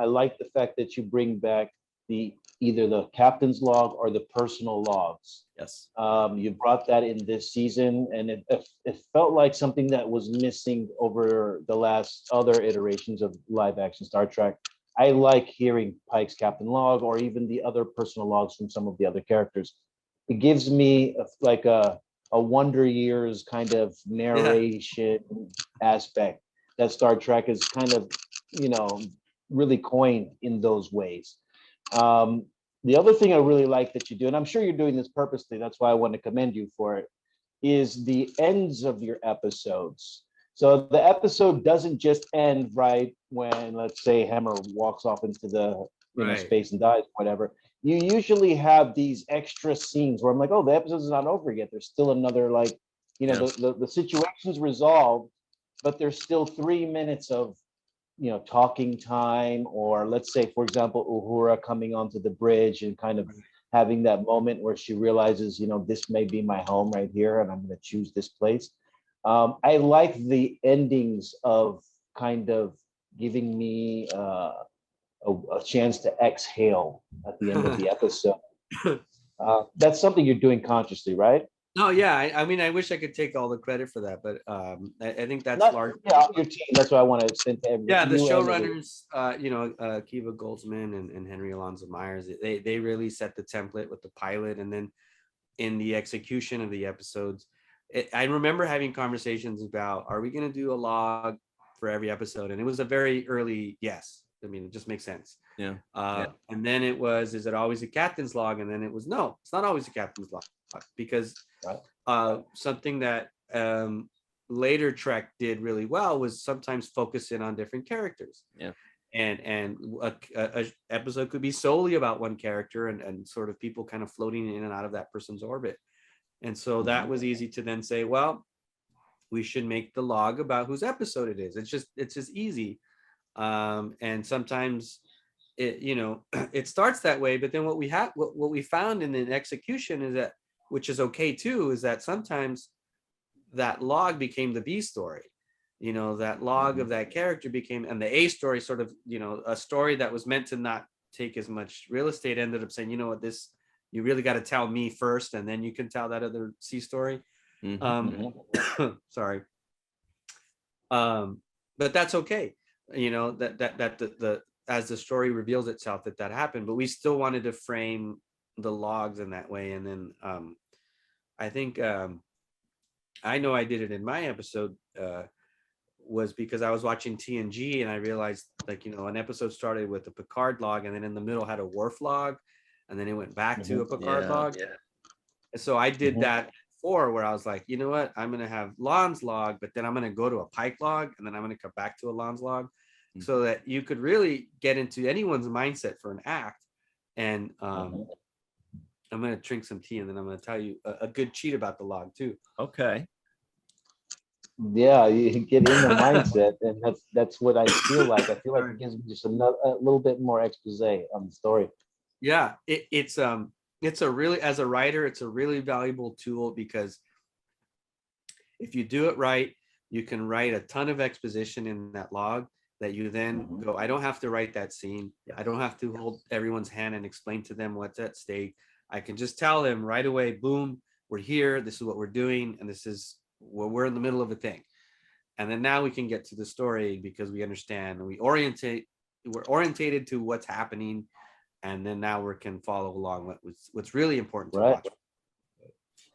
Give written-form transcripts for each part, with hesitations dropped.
I like the fact that you bring back either the captain's log or the personal logs. Yes. You brought that in this season, and it felt like something that was missing over the last other iterations of live action Star Trek. I like hearing Pike's captain log or even the other personal logs from some of the other characters. It gives me a Wonder Years kind of narration aspect that Star Trek is kind of, really coined in those ways. The other thing I really like that you do, and I'm sure you're doing this purposely, that's why I want to commend you for it, is the ends of your episodes. So the episode doesn't just end right when, let's say, Hammer walks off into the space and dies, whatever. You usually have these extra scenes where I'm like, oh, the episode's not over yet. There's still another, the situation's resolved, but there's still 3 minutes of talking time, or let's say, for example, Uhura coming onto the bridge and kind of having that moment where she realizes, this may be my home right here, and I'm going to choose this place. I like the endings of kind of giving me a chance to exhale at the end of the episode. That's something you're doing consciously, right? No, yeah. I mean, I wish I could take all the credit for that, but I think that's large. Yeah, your team. That's what I want to extend to everybody. Yeah, the showrunners, Kiva Goldsman and Henry Alonso Myers, they really set the template with the pilot, and then in the execution of the episodes, I remember having conversations about, are we going to do a log for every episode? And it was a very early yes. I mean, it just makes sense. Yeah. And then it was, is it always a captain's log? And then it was, no, it's not always a captain's log, because something that later Trek did really well was sometimes focus in on different characters. Yeah. And a episode could be solely about one character and sort of people kind of floating in and out of that person's orbit. And so that was easy to then say, well, we should make the log about whose episode it is. It's just easy. And sometimes it starts that way, but then what we found in the execution is that, which is okay too, is that sometimes that log became the B story. That log of that character became, and the A story sort of, a story that was meant to not take as much real estate ended up saying, you know what, this, you really got to tell me first, and then you can tell that other C story. Sorry. But that's okay. That as the story reveals itself that happened, but we still wanted to frame the logs in that way. And then I think I know I did it in my episode was because I was watching TNG and I realized, an episode started with a Picard log, and then in the middle had a Worf log, and then it went back to a Picard log. Yeah. So I did that before, where I was like, you know what, I'm going to have Lon's log, but then I'm going to go to a Pike log, and then I'm going to come back to a Lon's log, so that you could really get into anyone's mindset for an act. And I'm going to drink some tea, and then I'm going to tell you a good cheat about the log too. Okay. Yeah, you get in the mindset, and that's what I feel like. I feel like it gives me just a little bit more expose on the story. Yeah, it's a really, as a writer, it's a really valuable tool, because if you do it right, you can write a ton of exposition in that log that you then go, I don't have to write that scene. I don't have to hold everyone's hand and explain to them what's at stake. I can just tell them right away, boom, we're here, this is what we're doing, and this is where we're in the middle of a thing. And then now we can get to the story, because we understand, and we're orientated to what's happening, and then now we can follow along what's really important to watch.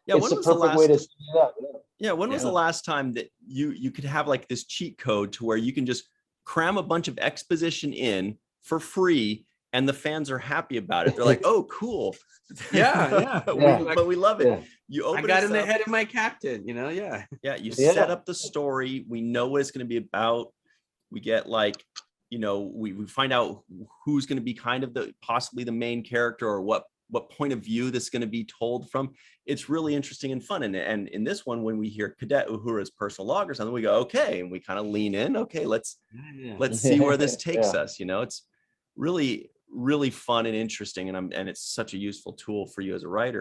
Yeah, it's a perfect way to set it up. Yeah, when was the last time that you could have like this cheat code to where you can just cram a bunch of exposition in for free, and the fans are happy about it? They're like, oh, cool. But we love it. Yeah. I got in the head of my captain, you set up the story. We know what it's going to be about. We get we find out who's going to be kind of possibly the main character, or what point of view this is going to be told from. It's really interesting and fun. And in this one, when we hear Cadet Uhura's personal log or something, we go, okay, and we kind of lean in. Okay, let's see where this takes us. It's really, really fun and interesting, and it's such a useful tool for you as a writer.